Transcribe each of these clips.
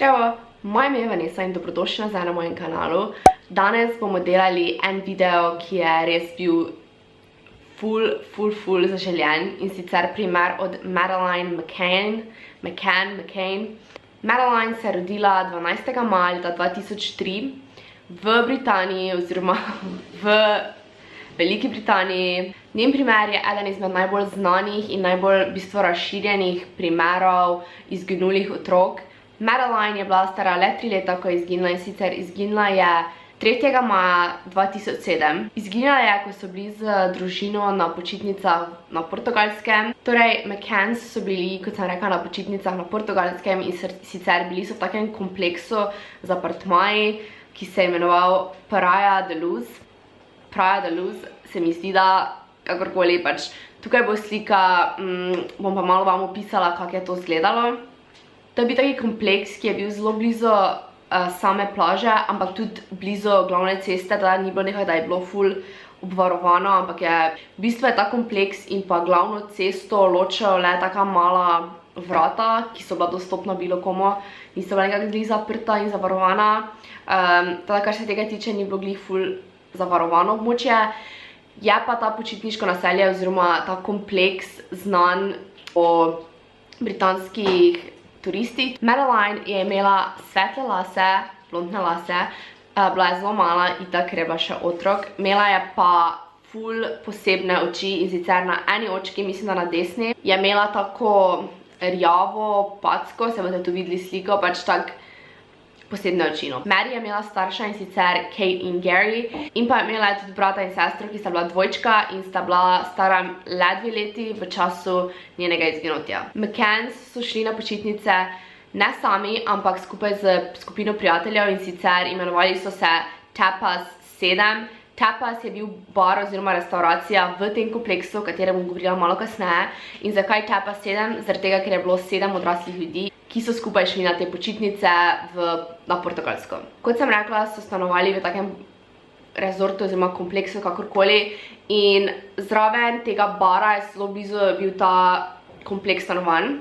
Zdravo, moje ime je Vanessa in dobrodošli nazaj na mojem kanalu. Danes bomo delali en video, ki je res bil ful zaželjen, in sicer primer od Madeleine McCann. Madeleine se je rodila 12. maja 2003 v Britaniji oziroma v Veliki Britaniji. Njen primer je eden izmed najbolj znanih in najbolj razširjenih primerov izginulih otrok. Madeleine je bila stara le 3 leta, ko je izginila, in sicer izginila je 3. maja 2007. Izginila je, ko so bili z družino na počitnicah na Portugalskem. Torej, McCanns so bili, kot sem rekla, na počitnicah na Portugalskem in sicer bili so v takem kompleksu z apartmaji, ki se je imenoval Praia da Luz. Praia da Luz se mi zdi, da kakorkoli pač. Tukaj bo slika, bom pa malo vam opisala, kako je to izgledalo. To je bil taki kompleks, ki je bil zelo blizu same plaže, ampak tudi blizu glavne ceste, da ni bilo nekaj, da je bilo ful obvarovano, ampak je v bistvu je ta kompleks in pa glavno cesto ločila le taka mala vrata, ki so bila dostopna bilo komu, niso bila nekako glih zaprta in zavarovana. Teda, kar se tega tiče, ni bilo glih ful zavarovano območje. Je pa ta počitniško naselje oziroma ta kompleks znan po britanskih turistih. Madeleine je imela svetle lase, blondne lase, bila je zelo mala, itak, ker je bila še otrok. Imela je pa ful posebne oči, in sicer na eni očki, mislim, da na desni, je imela tako rjavo packo, se boste tu videli sliko, pač tak posebne oči. Mary je imela starša, in sicer Kate in Gary, in pa je imela tudi brata in sestro, ki sta bila dvojčka in sta bila stara le 2 leti v času njenega izginotja. McCanns so šli na počitnice ne sami, ampak skupaj z skupino prijateljev, in sicer imenovali so se Tapas 7. Tapas je bil bar oziroma restauracija v tem kompleksu, o katerem bom govorila malo kasneje. In zakaj Tapas 7? Zaradi tega, ker je bilo 7 odraslih ljudi, ki so skupaj šli na te počitnice na Portugalsko. Kot sem rekla, so stanovali v takem rezortu oziroma kompleksu, kakorkoli, in zraven tega bara je zelo blizu bil ta kompleks stanovanj,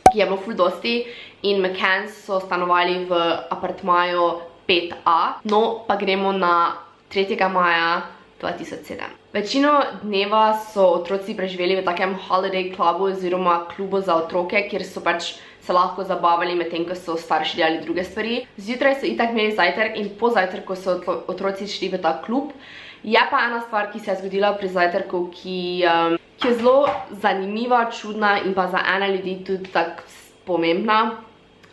ki je bilo ful dosti, in McCanns so stanovali v apartmaju 5A. No, pa gremo na 3. maja 2007. Večino dneva so otroci preživeli v takem holiday klubu oziroma klubu za otroke, kjer so pač se lahko zabavali medtem, ko so starši delali druge stvari. Zjutraj so itak imeli zajtrk in po zajtrku so otroci šli v ta klub. Je pa ena stvar, ki se je zgodila pri zajtrku, ki je zelo zanimiva, čudna in pa za ene ljudi tudi tako pomembna.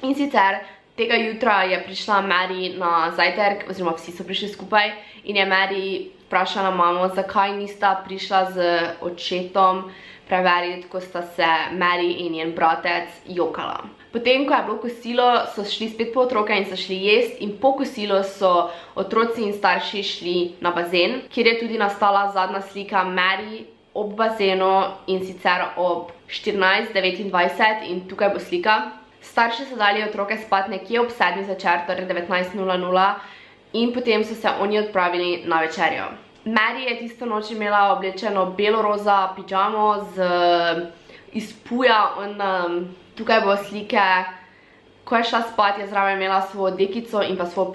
In sicer tega jutra je prišla Mary na zajtrk, oziroma vsi so prišli skupaj, in je Mary vprašala mamo, zakaj nista prišla z očetom preveriti, ko sta se Mary in njen bratec jokala. Potem, ko je bilo kosilo, so šli spet po otroke in so šli jest, in po kosilu so otroci in starši šli na bazen, kjer je tudi nastala zadnja slika Mary ob bazenu, in sicer ob 14:29, in tukaj bo slika. Starši so dali otroke spat nekje ob 7 zvečer, torej 19:00, in potem so se oni odpravili na večerjo. Mary je tisto noč imela oblečeno belo-roza pidžamo iz puja. Tukaj bo slike. Ko je šla spat, je zraven imela svojo dekico in pa svojo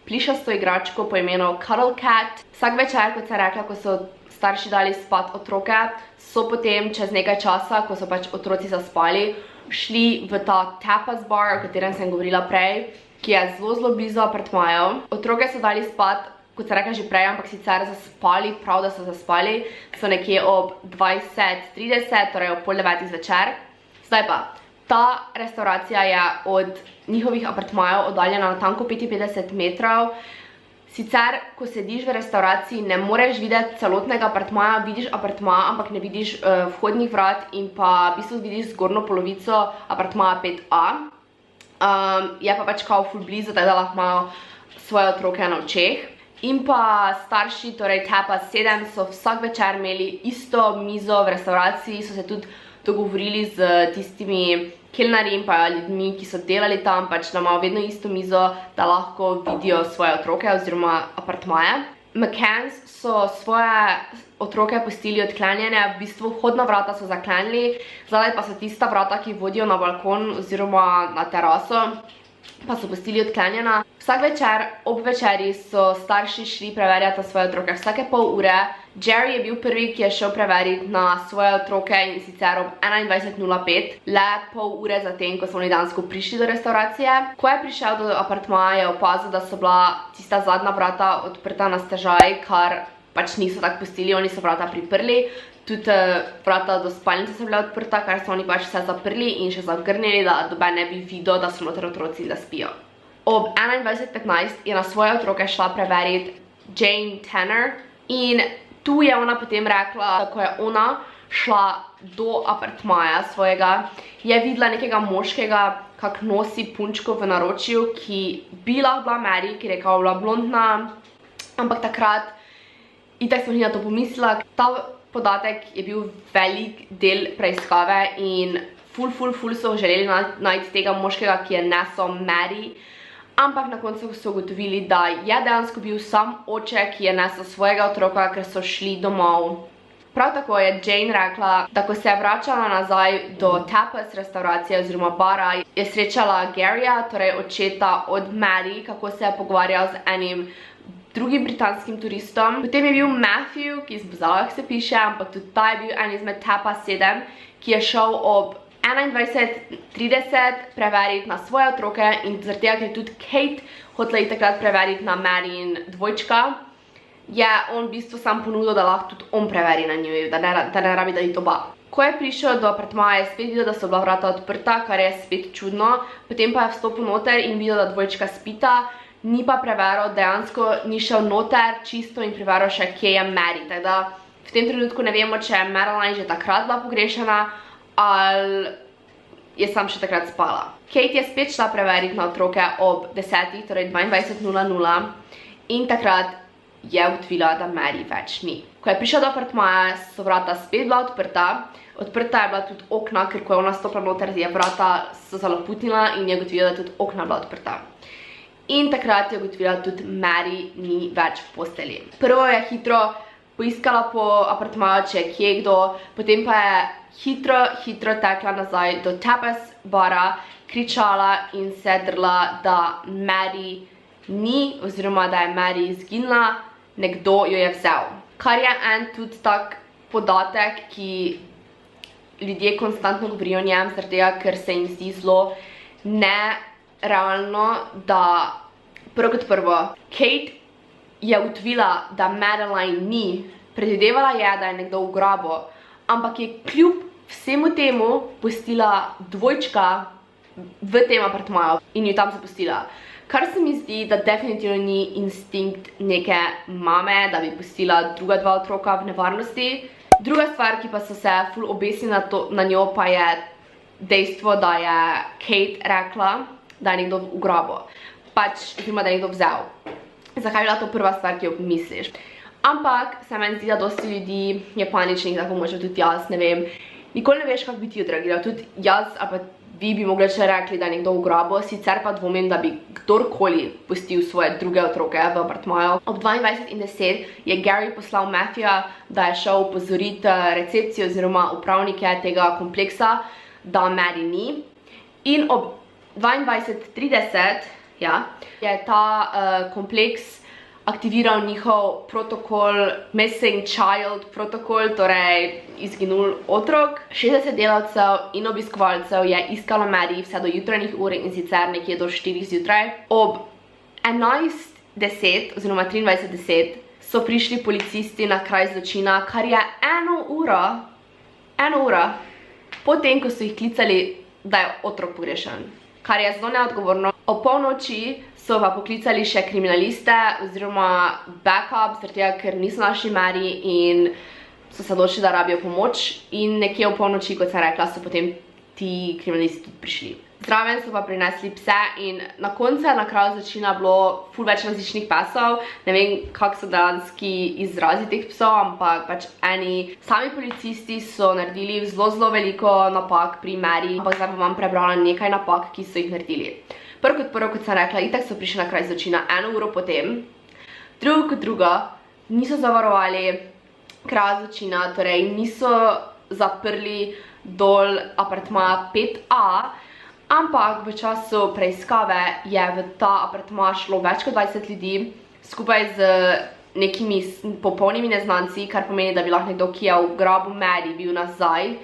plišasto igračko po imenu Cuddle Cat. Vsak večer, kot sem rekla, ko so starši dali spat otroke, so potem čez nekaj časa, ko so pač otroci zaspali, šli v ta tapas bar, o katerem sem govorila prej, ki je zelo blizu apartmajev. Otroke so dali spat, kot sem rekla že prej, ampak sicer zaspali, prav da so zaspali, so nekje ob 20:30, torej ob 8:30 zvečer. Zdaj pa, ta restauracija je od njihovih apartmajev oddaljena na tanko 55 metrov. Sicer, ko sediš v restauraciji, ne moreš videti celotnega apartmaja, vidiš apartma, ampak ne vidiš vhodnih vrat, in pa v bistvu vidiš zgornjo polovico apartmaja 5A. Je pa pač kao ful blizu, da lahko imajo svoje otroke na očeh. In pa starši, torej Tapas 7, so vsak večer imeli isto mizo v restauraciji, so se tudi dogovorili z tistimi kelnarji in pa ljudmi, ki so delali tam, pač da imajo vedno isto mizo, da lahko vidijo svoje otroke oziroma apartmaje. McCanns so svoje otroke pustili odklenjene, v bistvu vhodna vrata so zaklenili, zadaj pa so tista vrata, ki vodijo na balkon oziroma na teraso, pa so pustili odklenjena. Vsak večer, ob večeri so starši šli preverjati svoje otroke vsake pol ure. Jerry je bil prvi, ki je šel preveriti na svoje otroke in sicer ob 21:05, le pol ure zatem, ko so oni dejansko prišli do restauracije. Ko je prišel do apartmaja, je opazil, da so bila tista zadnja vrata odprta na stežaj, kar pač niso tako pustili, oni so vrata priprli. Tudi vrata do spalnice so bila odprta, kar so oni pač vse zaprli in še zagrnili, da noben ne bi videl, da so noter otroci, da spijo. Ob 21:15 je na svoje otroke šla preveriti Jane Tanner in tu je ona potem rekla, da ko je ona šla do apartmaja svojega, je videla nekega moškega, kak nosi punčko v naročju, ki bi lahko bila Mary, ki je rekla, bila blondna, ampak takrat itak smo na to pomislila. Ta podatek je bil velik del preiskave in ful so želeli najti tega moškega, ki je nesel Mary, ampak na koncu so ugotovili, da je dejansko bil sam oče, ki je nesel svojega otroka, ker so šli domov. Prav tako je Jane rekla, da ko se je vračala nazaj do tapas restauracije oziroma bara, je srečala Garyja, torej očeta od Mary, kako se je pogovarjal z enim drugim britanskim turistom. Potem je bil Matthew, ki z Bozalak se piše, ampak tudi ta je bil en izmed Tapas 7, ki je šel ob 21:30 preveriti na svoje otroke in zaradi tega, ker je tudi Kate hotela takrat preveriti na Mary in dvojčka, je on v bistvu sam ponudil, da lahko tudi on preveri na nju, da ne rabi, da iti oba. Ko je prišel do apartmaja, je spet videl, da so bila vrata odprta, kar je spet čudno, potem pa je vstopil noter in videl, da dvojčka spita, ni pa preveril, dejansko ni šel noter čisto in preveril še, kje je Mary. Tako da v tem trenutku ne vemo, če je Madeline že takrat bila pogrešana ali je sam še takrat spala. Kate je spet šla preveriti na otroke ob 10, torej 22:00 in takrat je ugotovila, da Mary več ni. Ko je prišel do apartmaja, so vrata spet bila odprta. Odprta je bila tudi okna, ker ko je ona stopila noter, je vrata so zaloputnila in je ugotovila, da tudi okna bila odprta. In takrat je ugotovila, da tudi Mary ni več v posteli. Prvo je hitro poiskala po apartmaju, če je kje kdo, potem pa je hitro tekla nazaj do tapas bara, kričala in se drla, da Mary ni, oziroma da je Mary izginila, nekdo jo je vzel. Kar je en tudi tak podatek, ki ljudje konstantno govorijo o njem, zaradi tega, ker se jim zdi zelo nerealno, da prvo kot prvo, Kate je ugotovila, da Madeline ni, predvidevala je, da je nekdo ugrabil, ampak je kljub vsemu temu pustila dvojčka v tem apartmaju in jo tam zapustila. Kar se mi zdi, da definitivno ni instinkt neke mame, da bi pustila druga dva otroka v nevarnosti. Druga stvar, ki pa so se ful obesili na njo, pa je dejstvo, da je Kate rekla, da je nekdo ugrabil. Pač, oziroma, da je nekdo vzel. Zakaj je bila to prva stvar, ki jo misliš? Ampak se meni zdi, da dosti ljudi je paničnih, tako možno tudi jaz, ne vem. Nikoli ne veš, kako bi ti odreagiral. Tudi jaz ali pa vi bi mogli še rekli, da je nekdo ugrabil, sicer pa dvomim, da bi kdorkoli pustil svoje druge otroke v apartmaju. Ob 22:10 je Gary poslal Matthewa, da je šel opozoriti recepcijo oziroma upravnike tega kompleksa, da Mary ni. In ob 22:30 je ta kompleks aktiviral njihov protokol, Missing Child protokol, torej izginul otrok. 60 delavcev in obiskovalcev je iskalo Mary vse do jutranjih ur in sicer nekje do 4 zjutraj. Ob 11:10 oziroma 23:10 so prišli policisti na kraj zločina, kar je eno uro potem, ko so jih klicali, da je otrok pogrešan, kar je zelo neodgovorno. O polnoči so pa poklicali še kriminaliste oziroma backup, zaradi tega, ker niso našli Mary in so se odločili, da rabijo pomoč. In nekje v polnoči, kot sem rekla, so potem ti kriminalisti tudi prišli. Zraven so pa prinesli pse in na koncu je na kraju zločina bilo ful več različnih psov. Ne vem, kak so dejanski izrazi teh psov, ampak pač eni sami policisti so naredili zelo veliko napak pri Mary, ampak zdaj bom vam prebrala nekaj napak, ki so jih naredili. Prvo kot sem rekla, itak so prišli na kraj zločina eno uro potem. Drugo kot drugo, niso zavarovali kralj zločina, torej niso zaprli dol apartmaja 5A, ampak v času preiskave je v ta apartma šlo več kot 20 ljudi, skupaj z nekimi popolnimi neznanci, kar pomeni, da bi lahko nekdo, ki je v grobu Mary, bil nazaj.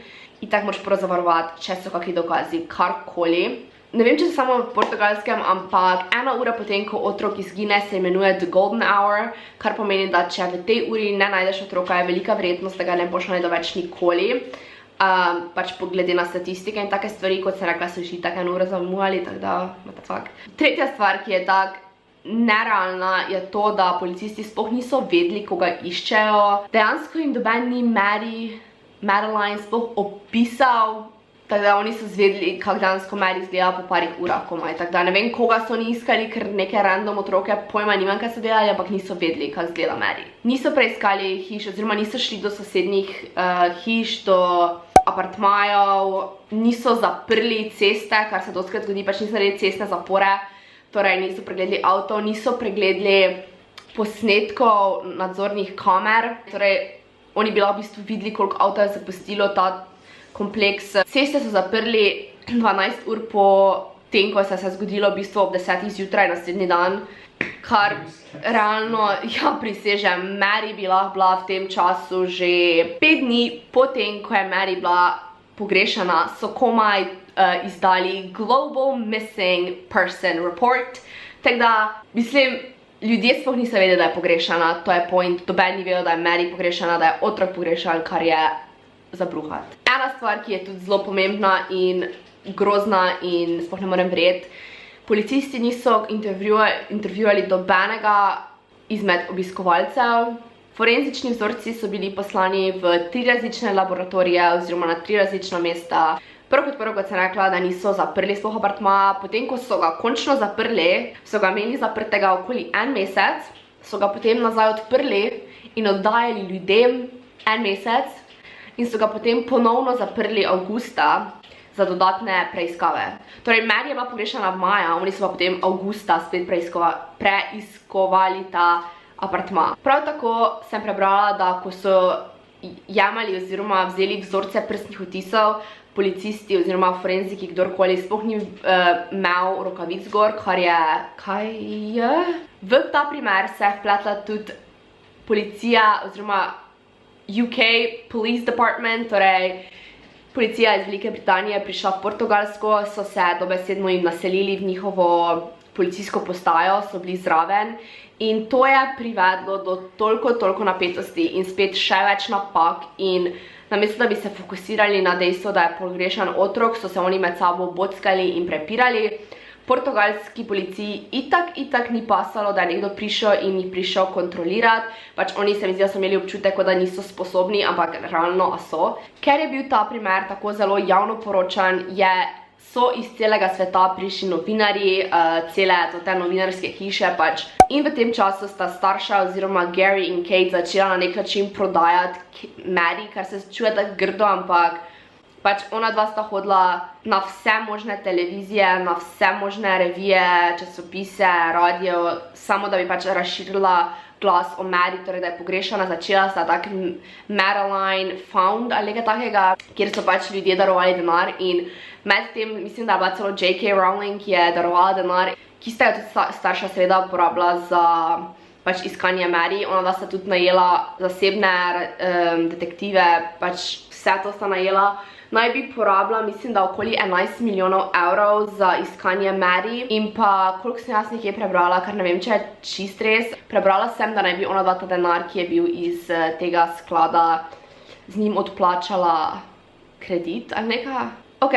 In tako moraš prvo zavarovati, če so kakšni dokazi, karkoli. Ne vem, če so samo v Portugalskem, ampak 1 ura potem, ko otrok izgine, se imenuje The Golden Hour, kar pomeni, da če v tej uri ne najdeš otroka, je velika verjetnost, da ga ne boš našel več nikoli. Pač glede na statistike in take stvari, kot sem rekla, so že tako 1 uro zamujali, tako da, what the fuck. Tretja stvar, ki je tak nerealna, je to, da policisti sploh niso vedeli, koga iščejo. Dejansko jim doben ni Madeline sploh opisal, tako da oni so zvedeli, kako dejansko Mary izgleda po parih urah komaj. Tako da ne vem, koga so oni iskali, ker neke random otroke, pojma nimam, kaj so delali, ampak niso vedeli, kako izgleda Mary. Niso preiskali hiš, oziroma niso šli do sosednjih hiš, do apartmajev, niso zaprli ceste, kar se dostikrat zgodi, pač niso naredili cestne zapore, torej niso pregledali avtov, niso pregledali posnetkov nadzornih kamer, torej oni bi lahko v bistvu videli, koliko avtov je zapustilo ta kompleks. Ceste so zaprli 12 ur po tem, ko se je zgodilo v bistvu ob 10 zjutraj naslednji dan, kar realno, ja, prisežem, Mary bi lahko bila v tem času že 5 dni po tem, ko je Mary bila pogrešana, so komaj izdali Global Missing Person Report. Tako da, mislim, ljudje sploh niso vedeli, da je pogrešana, to je point, noben ni vedel, da je Mary pogrešana, da je otrok pogrešan, kar je za bruhat. Ena stvar, ki je tudi zelo pomembna in grozna in sploh ne morem verjeti, policisti niso intervjuvali nobenega izmed obiskovalcev. Forenzični vzorci so bili poslani v 3 različne laboratorije oziroma na 3 različna mesta. Prvo kot sem rekla, da niso zaprli sploh apartma, potem ko so ga končno zaprli, so ga imeli zaprtega okoli 1 mesec, so ga potem nazaj odprli in oddajali ljudem 1 mesec in so ga potem ponovno zaprli avgusta za dodatne preiskave. Torej, Mary je bila pogrešana maja, oni so pa potem avgusta spet preiskovali ta apartma. Prav tako sem prebrala, da ko so jemali oziroma vzeli vzorce prstnih odtisov, policisti oziroma forenziki, kdorkoli, sploh ni imel rokavic gor, kar je... Kaj je? V ta primer se je vpletla tudi policija oziroma UK Police Department, torej policija iz Velike Britanije prišla v Portugalsko, so se dobesedno jim naselili v njihovo policijsko postajo, so bili zraven in to je privedlo do toliko napetosti in spet še več napak in namesto, da bi se fokusirali na dejstvo, da je pogrešan otrok, so se oni med sabo bockali in prepirali. Portugalski policiji itak ni pasalo, da je nekdo prišel in jih prišel kontrolirati. Pač oni se mi zdi, da so imeli občutek, da niso sposobni, ampak realno so. Ker je bil ta primer tako zelo javno poročan, so iz celega sveta prišli novinarji, cele te novinarske hiše pač. In v tem času sta starša oziroma Gary in Kate začela na nek način prodajati Mary, kar se čuje tako grdo, ampak pač ona dva sta hodila na vse možne televizije, na vse možne revije, časopise, radio, samo da bi pač razširila glas o Mary, torej da je pogrešana. Začela sta tak Madeline Found ali nekaj takega, kjer so pač ljudje darovali denar in med tem mislim, da je bila celo J.K. Rowling, ki je darovala denar, ki sta jo tudi starša seveda uporabila za pač iskanje Mary. Ona dva sta tudi najela zasebne detektive, pač vse to sta najela. Naj bi porabila, mislim, da okoli 11 milijonov evrov za iskanje Mary in pa, koliko sem jaz nekje prebrala, kar ne vem, če je čist res, prebrala sem, da naj bi ona dva ta denar, ki je bil iz tega sklada, z njim odplačala kredit ali nekaj. Ok,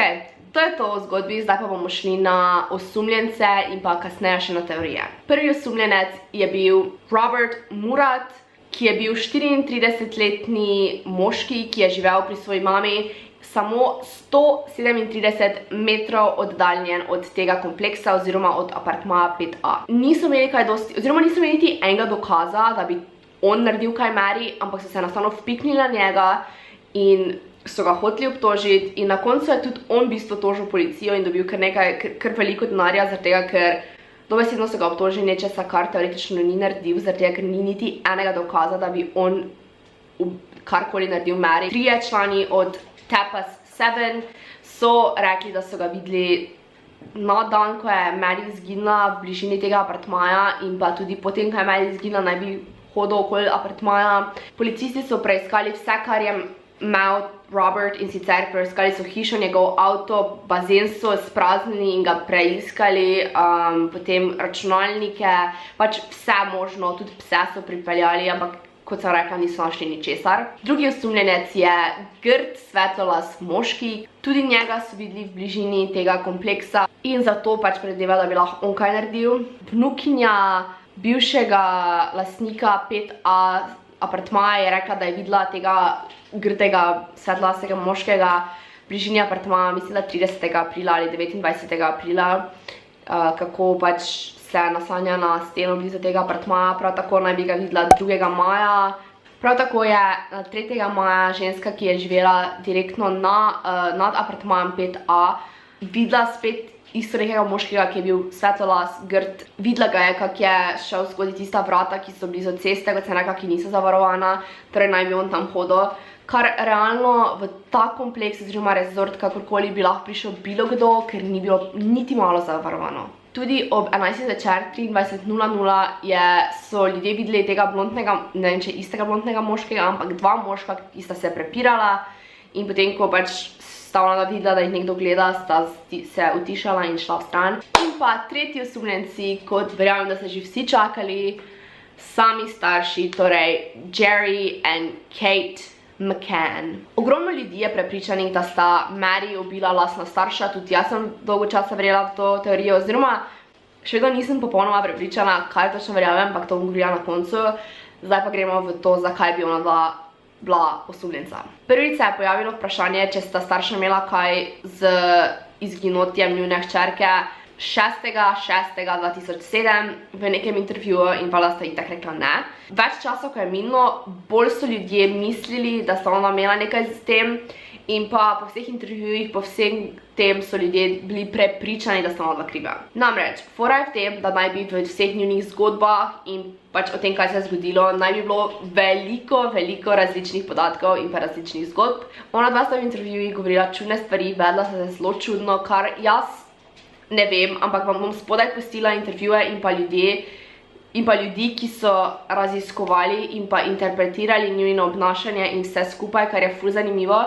to je to o zgodbi, zdaj pa bomo šli na osumljence in pa kasneje še na teorije. Prvi osumljenec je bil Robert Murat, ki je bil 34-letni moški, ki je živel pri svoji mami, samo 137 metrov oddaljen od tega kompleksa oziroma od apartmaja 5A. Niso imeli kaj dosti, oziroma niso imeli niti enega dokaza, da bi on naredil kaj Mary, ampak so se enostavno vpiknili na njega in so ga hoteli obtožiti in na koncu je tudi on v bistvu tožil policijo in dobil kar veliko denarja, zaradi tega, ker dobesedno so ga obtožili nečesa, kar teoretično ni naredil, zaradi tega, ker ni niti enega dokaza, da bi on karkoli naredil Mary. 3 člani od Tapas 7 so rekli, da so ga videli na dan, ko je Mary izginila v bližini tega apartmaja in pa tudi potem, ko je Mary izginila, naj bi hodil okoli apartmaja. Policisti so preiskali vse, kar je imel Robert, in sicer preiskali so hišo, njegov avto, bazen so spraznili in ga preiskali, potem računalnike, pač vse možno, tudi pse so pripeljali, ampak kot sem rekla, niso našli ničesar. Drugi osumljenec je grd, svetlolas moški, tudi njega so videli v bližini tega kompleksa in zato pač predvideva, da bi lahko on kaj naredil. Vnukinja bivšega lastnika 5A apartmaja je rekla, da je videla tega grdega, svetlolasega moškega v bližini apartmaja, mislim, da 30. aprila ali 29. aprila, kako pač se naslanja na steno blizu tega apartmaja, prav tako naj bi ga videla 2. maja. Prav tako je 3. maja ženska, ki je živela direktno nad apartmajem 5A, videla spet isto nekega moškega, ki je bil svetlolas, grd. Videla ga je, kak je šel skozi tista vrata, ki so blizu ceste, kot se nekak, ki niso zavarovana, torej naj bi on tam hodil. Kar realno v ta kompleks oziroma rezort kakorkoli bi lahko prišel bilo kdo, ker ni bilo niti malo zavarovano. Tudi ob 11. večer 23:00 so ljudje videli tega blondnega, ne vem, če istega blondnega moškega, ampak 2 moška, ki sta se prepirala in potem, ko pač sta ona videla, da jih nekdo gleda, sta se utišala in šla v stran. In pa tretji osumljenci, kot verjamem, da ste že vsi čakali, sami starši, torej Jerry in Kate McCann. Ogromno ljudi je prepričanih, da sta Mary ubila lastna starša, tudi jaz sem dolgo časa verjela v to teorijo, oziroma še vedno nisem popolnoma prepričana, kaj točno verjamem, ampak to bom govorila na koncu. Zdaj pa gremo v to, zakaj bi ona bila osumljenca. Prvič se je pojavilo vprašanje, če sta starša imela kaj z izginotjem njune hčerke 6.6.2007 v nekem intervjuju in pa sta itak rekla ne. Več časa, ko je minilo, bolj so ljudje mislili, da sta ona imela nekaj s tem in pa po vseh intervjujih, po vsem tem so ljudje bili prepričani, da sta ona kriva. Namreč, fora je v tem, da naj bi v vseh njunih zgodbah in pač o tem, kaj se je zgodilo, naj bi bilo veliko različnih podatkov in pa različnih zgodb. Ona dva sta v intervjujih govorila čudne stvari, vedla se zelo čudno, kar jaz ne vem, ampak vam bom spodaj pustila intervjuje in pa ljudi, ki so raziskovali in pa interpretirali njeno obnašanje in vse skupaj, kar je ful zanimivo.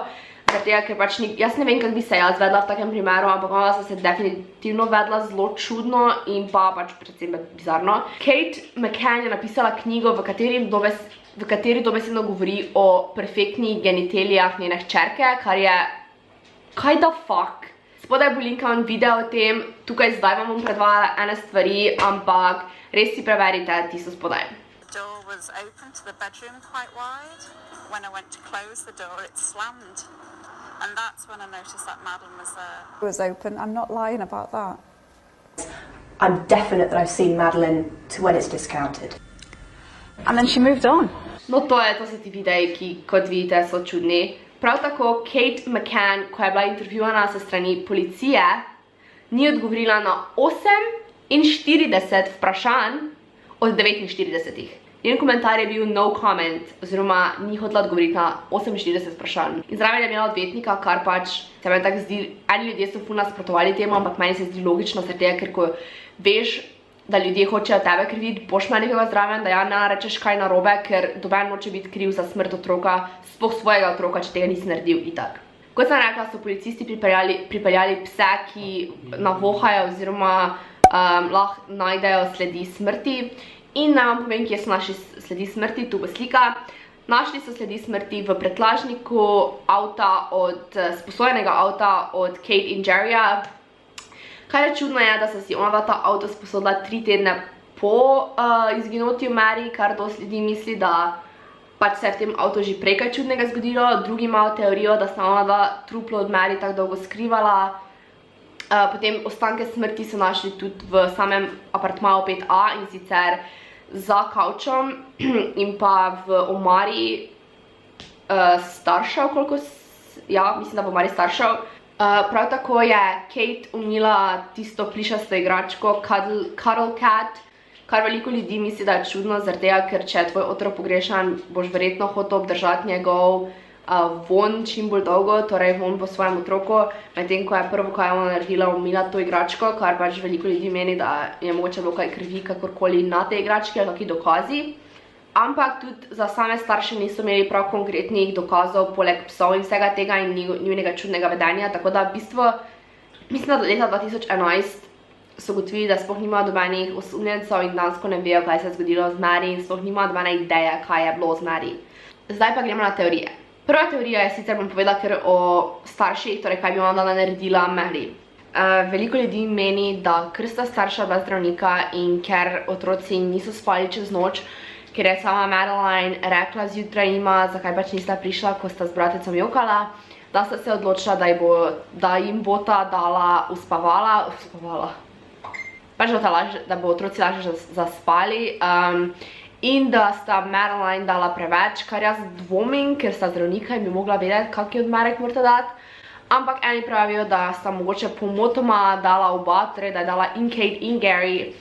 Zaradi, ker pač jaz ne vem, kako bi se jaz vedla v takem primeru, ampak ona se definitivno vedla zelo čudno in pa pač predvsem bizarno. Kate McCann je napisala knjigo, v kateri dobesedno govori o perfektnih genitalijah njene hčerke, kar je kaj da fuck. Spodaj bo linkan video o tem, tukaj zdaj vam bom predvajala ene stvari, ampak res si preverite tisto spodaj. The door was open to the bedroom quite wide. When I went to close the door, it slammed. And that's when I noticed that Madeline was there. It was open. I'm not lying about that. I'm definite that I've seen Madeline to when it's discounted. And then she moved on. No to so ti videi, ki kot vidite so čudni. Prav tako Kate McCann, ko je bila intervjuvana se strani policije, ni odgovorila na 48 vprašanj od 49. Njen komentar je bil no comment, oziroma ni hotela odgovoriti na 48 vprašanj. In zraven je imela odvetnika, kar pač se meni tako zdi, eni ljudje so ful nasprotovali temu, ampak meni se zdi logično, ker ko veš, da ljudje hočejo tebe kriviti, boš imel nekoga zraven, da ja ne rečeš kaj narobe, ker doben noče biti kriv za smrt otroka, sploh svojega otroka, če tega nisi naredil itak. Kot sem rekla, so policisti pripeljali pse, ki navohajo oziroma lahko najdejo sledi smrti. In naj vam povem, kje so našli sledi smrti, tu bo slika. Našli so sledi smrti v pretlažniku sposojenega avta od Kate in Jerryja. Kar je čudno je, da so si ona ta avto sposodila 3 tedne po izginotju Mary, kar dosti ljudi misli, da pač se je v tem avtu že prej kaj čudnega zgodilo. Drugi imajo teorijo, da sta ona dva truplo od Mary tako dolgo skrivala. Potem ostanke smrti so našli tudi v samem apartmaju 5A in sicer za kavčom in pa v omari staršev, mislim, da v omari staršev. Prav tako je Kate umila tisto plišasto igračko Cuddle Cat kar veliko ljudi misli, da je čudno, zaradi tega, ker če je tvoj otrok pogrešan, boš verjetno hotel obdržati njegov von čim bolj dolgo, torej von po svojem otroku, medtem ko je prvo, kaj je ona naredila, umila to igračko, kar pač veliko ljudi meni, da je mogoče bilo kaj krvi kakorkoli na tej igrački ali kakšni dokazi. Ampak tudi za same starše niso imeli prav konkretnih dokazov, poleg psov in vsega tega in njunega čudnega vedenja, tako da v bistvu, mislim, da do leta 2011 so ugotovili, da sploh nimajo nobenih osumljencev in dejansko ne vejo, kaj se je zgodilo z Mary in sploh nimajo nobene ideje, kaj je bilo z Mary. Zdaj pa gremo na teorije. Prva teorija je sicer, bom povedala, ker o starših, torej kaj bi ona naredila Mary. Veliko ljudi meni, da ker sta starša bila zdravnika in ker otroci niso spali čez noč, ker je sama Madeline rekla zjutraj jima, zakaj pač nista prišla, ko sta z bratecom jokala, da sta se odločila, da jim bo ta dala uspavala, pač da bo otroci lažje zaspali, in da sta Madeline dala preveč, kar jaz dvomim, ker sta zdravnika in bi mogla vedeti, kak odmerek morate dati. Ampak eni pravijo, da sta mogoče pomotoma dala oba, torej da je dala in Kate in Gary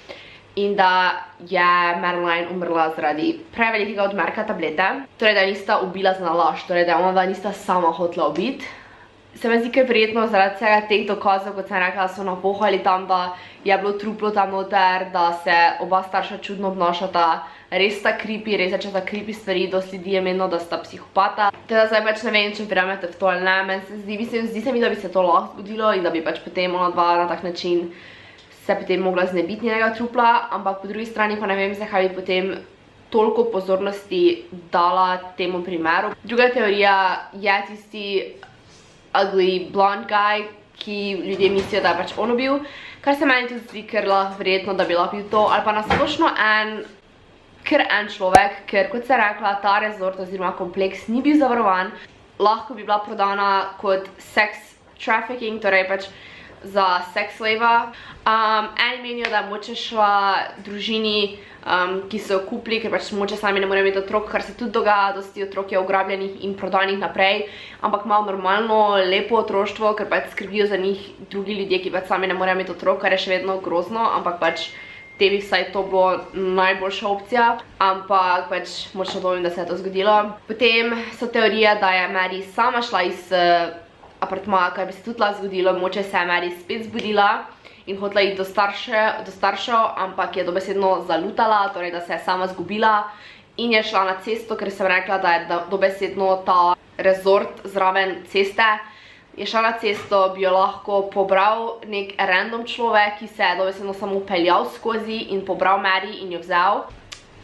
in da je Madeline umrla zaradi prevelikega odmerka tablete. Torej da nista ubila za nalašč, torej da ona nista sama hotela ubiti. Se mi zdi, ker verjetno zaradi vsega teh dokazov, kot sem rekla, so napohali tam, da je bilo truplo tam noter, da se oba starša čudno obnašata, res sta creepy, res je, če sta creepy stvari, dosti ljudi je menilo, da sta psihopata. Teda zdaj pač ne vem, če verjamete v to ali ne, meni se zdi se mi, da bi se to lahko zgodilo in da bi pač potem ona dva na tak način se potem mogla znebiti njenega trupla, ampak po drugi strani pa ne vem, zakaj bi potem toliko pozornosti dala temu primeru. Druga teorija je tisti ugly blonde guy, ki ljudje mislijo, da je pač on ubil, kar se meni tudi zdi, ker lahko verjetno, da bi lahko bil to, ali pa nasplošno en človek, ker kot se rekla, ta resort oziroma kompleks ni bil zavarovan, lahko bi bila prodana kot sex trafficking, torej pač za sex slava. Eni menijo, da je moče šla družini, ki so jo kupili, ker pač moče sami ne morejo imeti otrok, kar se tudi dogaja, dosti otrok je ugrabljenih in prodanih naprej, ampak malo normalno, lepo otroštvo, ker pač skrbijo za njih drugi ljudje, ki pač sami ne morejo imeti otrok, kar je še vedno grozno, ampak pač tebi vsaj to bilo najboljša opcija, ampak pač močno dvomim, da se je to zgodilo. Potem so teorije, da je Mary sama šla iz apartmaja, kar bi se tudi lahko zgodilo, moče se je Mary spet zbudila in hotela iti do staršev, ampak je dobesedno zalutala, torej da se je sama zgubila in je šla na cesto, ker sem rekla, da je dobesedno ta resort zraven ceste. Je šla na cesto, bi jo lahko pobral nek random človek, ki se je dobesedno samo peljal skozi in pobral Mary in jo vzel.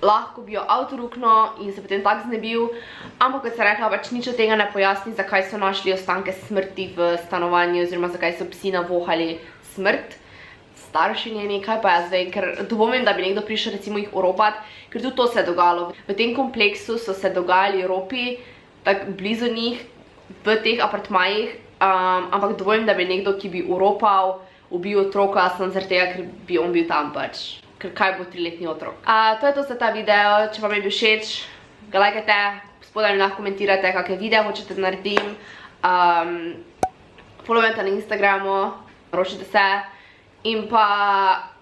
Lahko bi jo avtorukno in se potem tak znebil, ampak kot sem rekla, pač nič od tega ne pojasni, zakaj so našli ostanke smrti v stanovanju oziroma zakaj so psi navohali smrt. Starši njeni, kaj pa jaz vem, ker dvomim, da bi nekdo prišel recimo jih oropat, ker tudi to se je dogajalo. V tem kompleksu so se dogajali ropi, tako blizu njih, v teh apartmajih, ampak dvomim, da bi nekdo, ki bi oropal, ubil otroka, sem zaradi tega, ker bi on bil tam pač. Ker kaj bo 3-letni otrok. To je to za ta video, če vam je bil všeč, ga lajkajte, spodaj mi lahko komentirate, kakšne videe hočete da naredim, followajte na Instagramu, naročite se in pa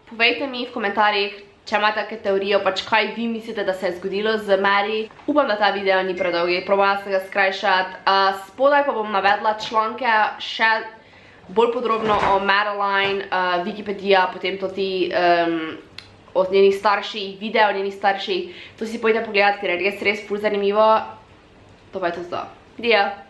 povejte mi v komentarjih, če imate kakšne teorije, pač kaj vi mislite, da se je zgodilo z Mary. Upam, da ta video ni predolgi, probala sem ga skrajšati. Spodaj pa bom navedla članke še bolj podrobno o Madeline, Wikipedija, potem to ti o njenih starših, video o njenih starših. To si pojdite pogledati, ker je res ful zanimivo. To pa je to za. Video.